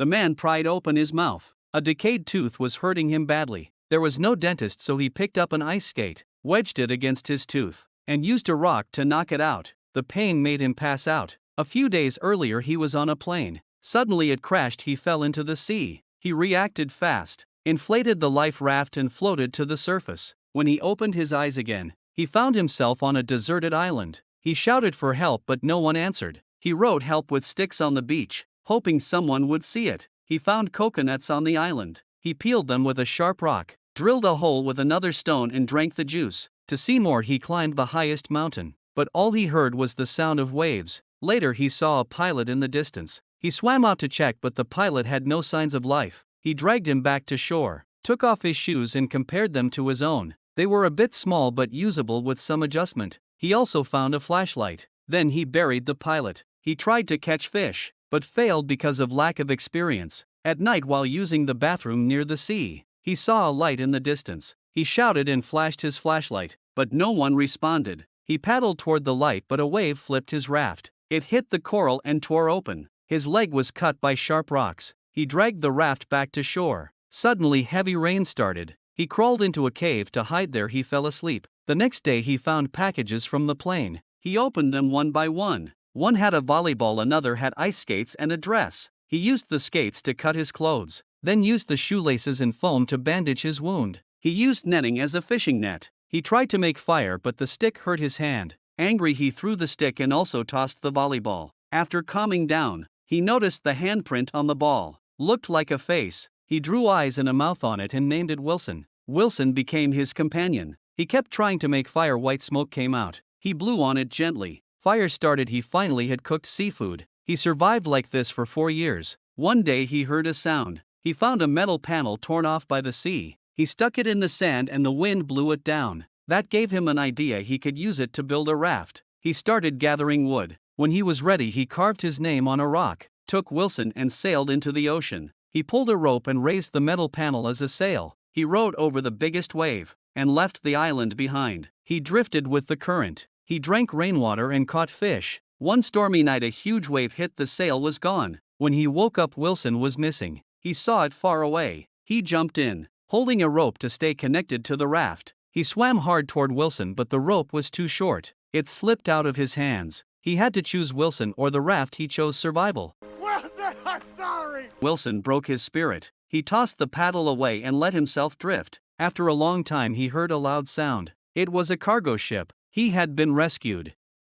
The man pried open his mouth. A decayed tooth was hurting him badly. There was no dentist, so he picked up an ice skate, wedged it against his tooth, and used a rock to knock it out. The pain made him pass out. A few days earlier he was on a plane. Suddenly it crashed. He fell into the sea. He reacted fast, inflated the life raft and floated to the surface. When he opened his eyes again, he found himself on a deserted island. He shouted for help but no one answered. He wrote help with sticks on the beach, hoping someone would see it. He found coconuts on the island. He peeled them with a sharp rock, drilled a hole with another stone and drank the juice. To see more he climbed the highest mountain, but all he heard was the sound of waves. Later he saw a pilot in the distance. He swam out to check, but the pilot had no signs of life. He dragged him back to shore, took off his shoes and compared them to his own. They were a bit small but usable with some adjustment. He also found a flashlight. Then he buried the pilot. He tried to catch fish, but failed because of lack of experience. At night, while using the bathroom near the sea, he saw a light in the distance. He shouted and flashed his flashlight, but no one responded. He paddled toward the light, but a wave flipped his raft. It hit the coral and tore open. His leg was cut by sharp rocks. He dragged the raft back to shore. Suddenly heavy rain started. He crawled into a cave to hide there. He fell asleep. The next day he found packages from the plane. He opened them one by one. One had a volleyball, another had ice skates and a dress. He used the skates to cut his clothes, then used the shoelaces and foam to bandage his wound. He used netting as a fishing net. He tried to make fire, but the stick hurt his hand. Angry, he threw the stick and also tossed the volleyball. After calming down, he noticed the handprint on the ball. Looked like a face. He drew eyes and a mouth on it and named it Wilson. Wilson became his companion. He kept trying to make fire. White smoke came out. He blew on it gently. Fire started. He finally had cooked seafood. He survived like this for 4 years. One day he heard a sound. He found a metal panel torn off by the sea. He stuck it in the sand and the wind blew it down. That gave him an idea. He could use it to build a raft. He started gathering wood. When he was ready, he carved his name on a rock, took Wilson and sailed into the ocean. He pulled a rope and raised the metal panel as a sail. He rode over the biggest wave and left the island behind. He drifted with the current. He drank rainwater and caught fish. One stormy night a huge wave hit the sail was gone. When he woke up, Wilson was missing. He saw it far away. He jumped in, holding a rope to stay connected to the raft. He swam hard toward Wilson, but the rope was too short. It slipped out of his hands. He had to choose Wilson or the raft. He chose survival. I'm sorry! Wilson broke his spirit. He tossed the paddle away and let himself drift. After a long time he heard a loud sound. It was a cargo ship. He had been rescued.